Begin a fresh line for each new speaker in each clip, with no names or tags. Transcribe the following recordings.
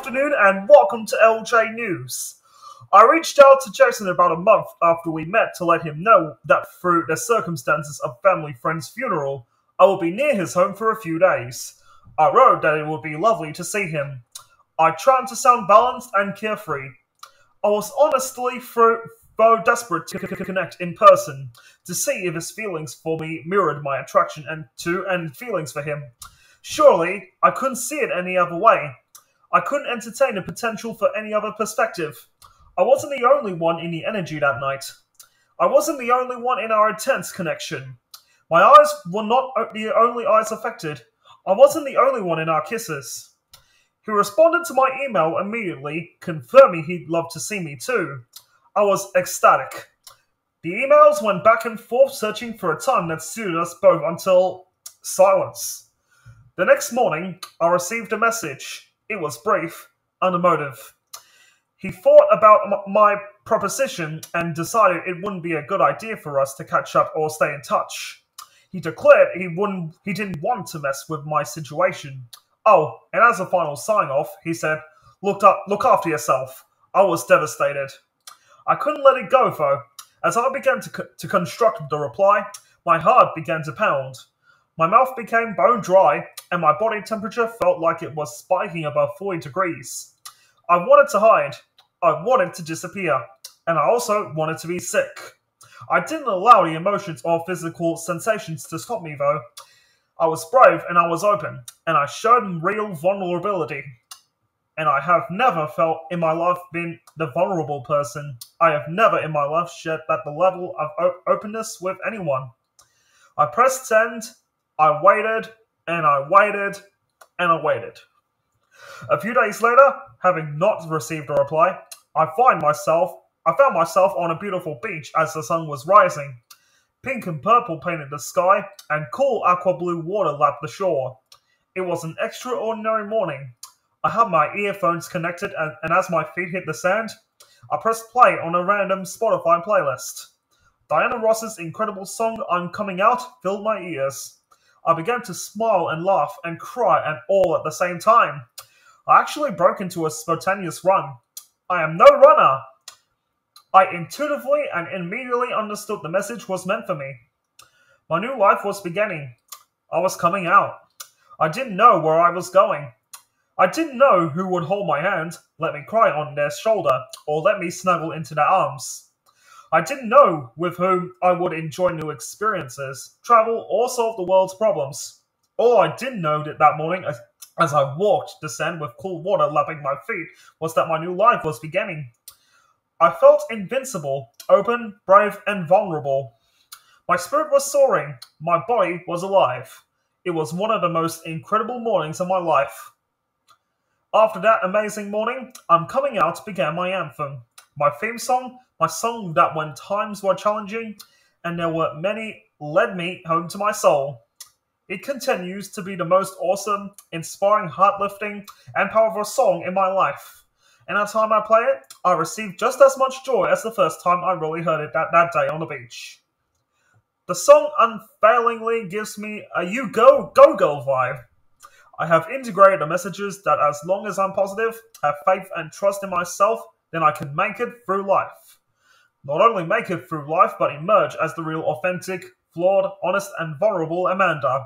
afternoon and welcome to LJ News. I reached out to Jason about a month after we met to let him know that through the circumstances of family friend's funeral, I will be near his home for a few days. I wrote that it would be lovely to see him. I tried to sound balanced and carefree. I was honestly though desperate to connect in person, to see if his feelings for me mirrored my attraction and feelings for him. Surely, I couldn't see it any other way. I couldn't entertain the potential for any other perspective. I wasn't the only one in the energy that night. I wasn't the only one in our intense connection. My eyes were not the only eyes affected. I wasn't the only one in our kisses. He responded to my email immediately, confirming he'd love to see me too. I was ecstatic. The emails went back and forth searching for a time that suited us both until silence. The next morning, I received a message. It was brief, unemotive. He thought about my proposition and decided it wouldn't be a good idea for us to catch up or stay in touch. He declared he didn't want to mess with my situation. Oh, and as a final sign-off, he said, look after yourself. I was devastated. I couldn't let it go, though. As I began to construct the reply, my heart began to pound. My mouth became bone dry, and my body temperature felt like it was spiking above 40 degrees. I wanted to hide. I wanted to disappear. And I also wanted to be sick. I didn't allow the emotions or physical sensations to stop me, though. I was brave and I was open, and I showed real vulnerability. And I have never felt in my life been the vulnerable person. I have never in my life shared that the level of openness with anyone. I pressed send. I waited, and I waited, and I waited. A few days later, having not received a reply, I found myself on a beautiful beach as the sun was rising. Pink and purple painted the sky, and cool aqua blue water lapped the shore. It was an extraordinary morning. I had my earphones connected, and as my feet hit the sand, I pressed play on a random Spotify playlist. Diana Ross's incredible song, I'm Coming Out, filled my ears. I began to smile and laugh and cry and all at the same time. I actually broke into a spontaneous run. I am no runner. I intuitively and immediately understood the message was meant for me. My new life was beginning. I was coming out. I didn't know where I was going. I didn't know who would hold my hand, let me cry on their shoulder, or let me snuggle into their arms. I didn't know with whom I would enjoy new experiences, travel, or solve the world's problems. All I did know that morning as I walked the sand with cool water lapping my feet was that my new life was beginning. I felt invincible, open, brave, and vulnerable. My spirit was soaring. My body was alive. It was one of the most incredible mornings of my life. After that amazing morning, I'm Coming Out began my anthem. My theme song, my song that when times were challenging and there were many, led me home to my soul. It continues to be the most awesome, inspiring, heart-lifting, and powerful song in my life. And every time I play it, I receive just as much joy as the first time I really heard it that day on the beach. The song unfailingly gives me a you go, go girl vibe. I have integrated the messages that as long as I'm positive, have faith and trust in myself, then I can make it through life. Not only make it through life, but emerge as the real authentic, flawed, honest, and vulnerable Amanda.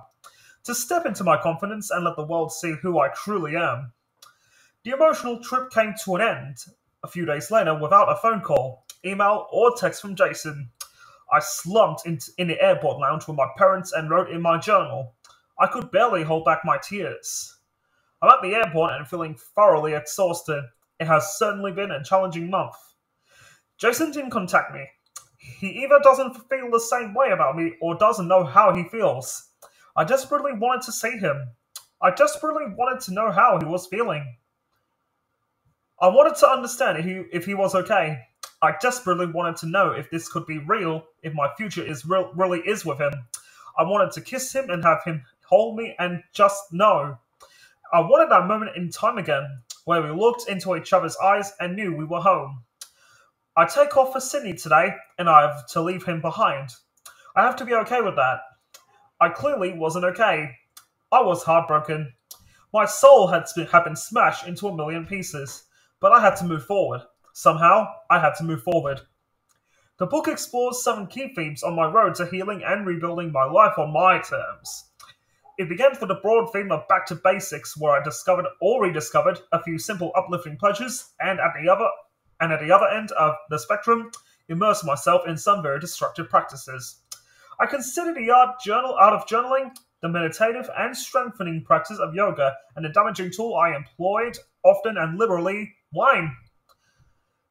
To step into my confidence and let the world see who I truly am. The emotional trip came to an end a few days later without a phone call, email, or text from Jason. I slumped in the airport lounge with my parents and wrote in my journal. I could barely hold back my tears. I'm at the airport and feeling thoroughly exhausted. It has certainly been a challenging month. Jason didn't contact me. He either doesn't feel the same way about me or doesn't know how he feels. I desperately wanted to see him. I desperately wanted to know how he was feeling. I wanted to understand if he was okay. I desperately wanted to know if this could be real, if my future really is with him. I wanted to kiss him and have him hold me and just know. I wanted that moment in time again, where we looked into each other's eyes and knew we were home. I take off for Sydney today, and I have to leave him behind. I have to be okay with that. I clearly wasn't okay. I was heartbroken. My soul had been smashed into a million pieces, but I had to move forward. Somehow, I had to move forward. The book explores 7 key themes on my road to healing and rebuilding my life on my terms. It begins with a broad theme of back to basics, where I discovered or rediscovered a few simple uplifting pleasures, and at the other end of the spectrum, immersed myself in some very destructive practices. I consider the art of journaling, the meditative and strengthening practice of yoga, and the damaging tool I employed often and liberally, wine.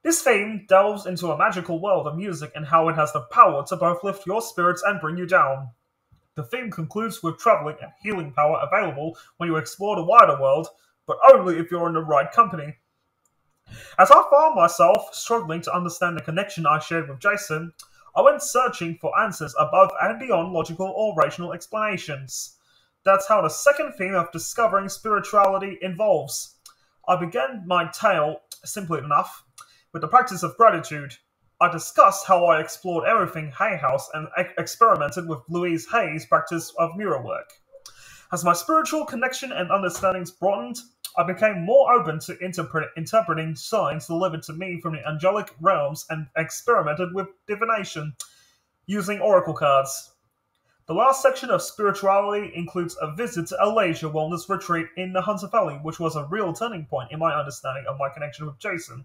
This theme delves into a magical world of music and how it has the power to both lift your spirits and bring you down. The theme concludes with traveling and healing power available when you explore the wider world, but only if you're in the right company. As I found myself struggling to understand the connection I shared with Jason, I went searching for answers above and beyond logical or rational explanations. That's how the second theme of discovering spirituality involves. I began my tale, simply enough, with the practice of gratitude. I discussed how I explored everything Hay House and experimented with Louise Hay's practice of mirror work. As my spiritual connection and understandings broadened, I became more open to interpreting signs delivered to me from the angelic realms and experimented with divination, using oracle cards. The last section of spirituality includes a visit to a leisure wellness retreat in the Hunter Valley, which was a real turning point in my understanding of my connection with Jason.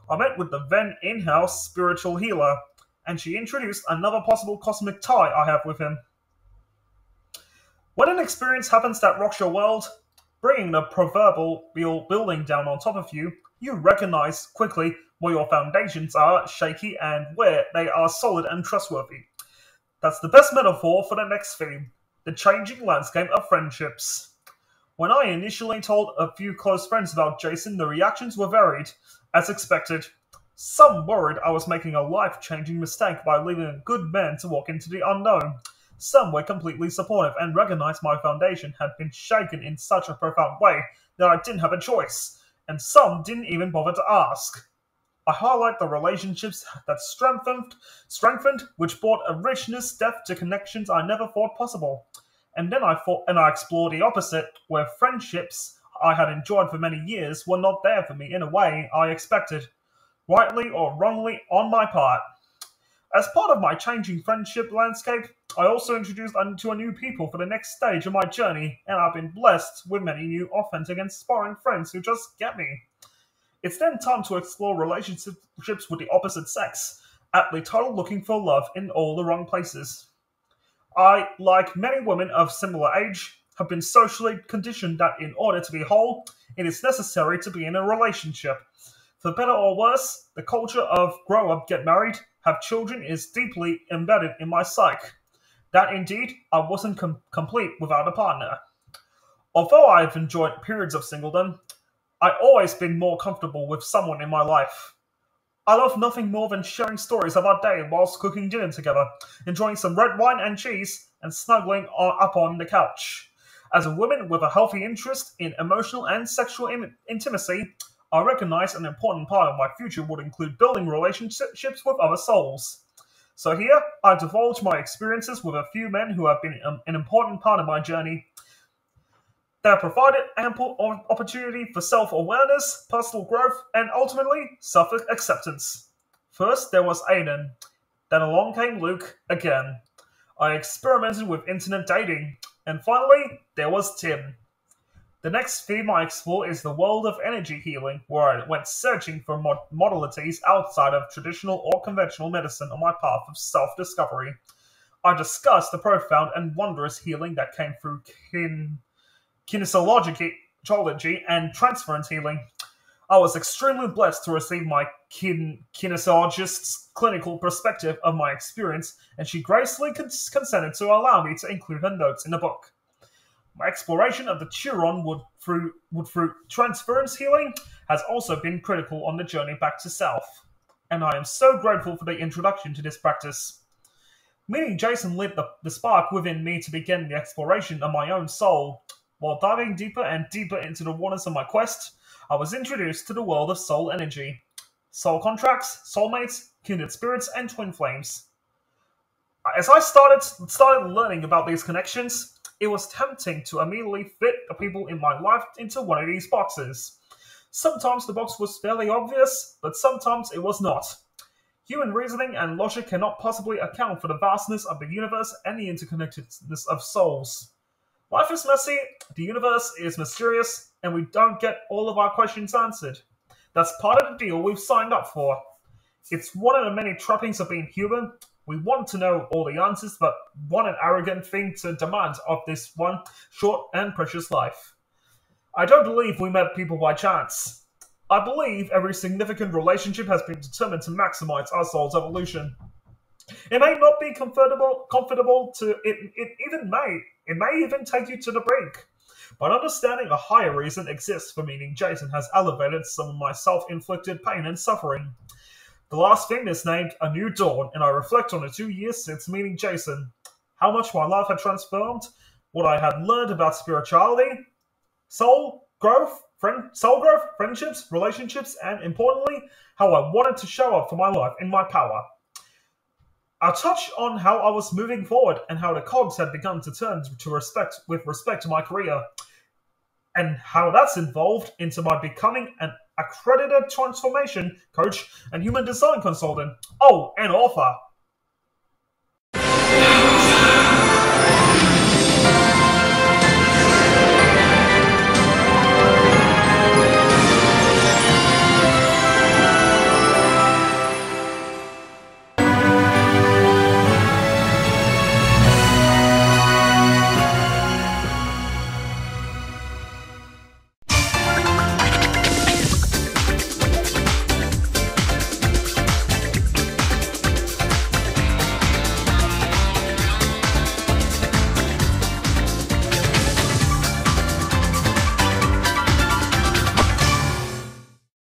I met with the then in-house spiritual healer, and she introduced another possible cosmic tie I have with him. When an experience happens that rocks your world, bringing the proverbial building down on top of you, you recognize quickly where your foundations are shaky and where they are solid and trustworthy. That's the best metaphor for the next theme, the changing landscape of friendships. When I initially told a few close friends about Jason, the reactions were varied. As expected, some worried I was making a life-changing mistake by leaving a good man to walk into the unknown. Some were completely supportive and recognized my foundation had been shaken in such a profound way that I didn't have a choice, and some didn't even bother to ask. I highlight the relationships that strengthened, which brought a richness, depth to connections I never thought possible. And then I explore the opposite, where friendships I had enjoyed for many years were not there for me in a way I expected, rightly or wrongly on my part. As part of my changing friendship landscape, I also introduced to a new people for the next stage of my journey, and I've been blessed with many new authentic and inspiring friends who just get me. It's then time to explore relationships with the opposite sex, aptly titled Looking for Love in All the Wrong Places. I, like many women of similar age, have been socially conditioned that in order to be whole, it is necessary to be in a relationship. For better or worse, the culture of grow up, get married, have children is deeply embedded in my psyche. That indeed, I wasn't complete without a partner. Although I've enjoyed periods of singledom, I've always been more comfortable with someone in my life. I love nothing more than sharing stories of our day whilst cooking dinner together, enjoying some red wine and cheese, and snuggling up on the couch. As a woman with a healthy interest in emotional and sexual intimacy, I recognize an important part of my future would include building relationships with other souls. So here, I divulge my experiences with a few men who have been an important part of my journey. They have provided ample opportunity for self-awareness, personal growth, and ultimately, self-acceptance. First, there was Aiden. Then along came Luke again. I experimented with internet dating. And finally, there was Tim. The next theme I explore is the world of energy healing, where I went searching for modalities outside of traditional or conventional medicine on my path of self-discovery. I discussed the profound and wondrous healing that came through kinesiology and transference healing. I was extremely blessed to receive my kinesiologist's clinical perspective of my experience, and she gracefully consented to allow me to include her notes in the book. My exploration of the Chiron wood fruit transference healing has also been critical on the journey back to self, and I am so grateful for the introduction to this practice. Meeting Jason lit the spark within me to begin the exploration of my own soul. While diving deeper and deeper into the waters of my quest, I was introduced to the world of soul energy, soul contracts, soulmates, kindred spirits, and twin flames. As I started learning about these connections, it was tempting to immediately fit the people in my life into one of these boxes. Sometimes the box was fairly obvious, but sometimes it was not. Human reasoning and logic cannot possibly account for the vastness of the universe and the interconnectedness of souls. Life is messy, the universe is mysterious, and we don't get all of our questions answered. That's part of the deal we've signed up for. It's one of the many trappings of being human. We want to know all the answers, but what an arrogant thing to demand of this one short and precious life. I don't believe we met people by chance. I believe every significant relationship has been determined to maximize our soul's evolution. It may not be comfortable to it may even take you to the brink. But understanding a higher reason exists for meaning Jason has elevated some of my self-inflicted pain and suffering. The last thing is named A New Dawn, and I reflect on the 2 years since meeting Jason. How much my life had transformed, what I had learned about spirituality, soul growth, friendships, relationships, and importantly, how I wanted to show up for my life in my power. I'll touch on how I was moving forward and how the cogs had begun to turn with respect to my career, and how that's involved into my becoming an accredited transformation coach and human design consultant. Oh, and author.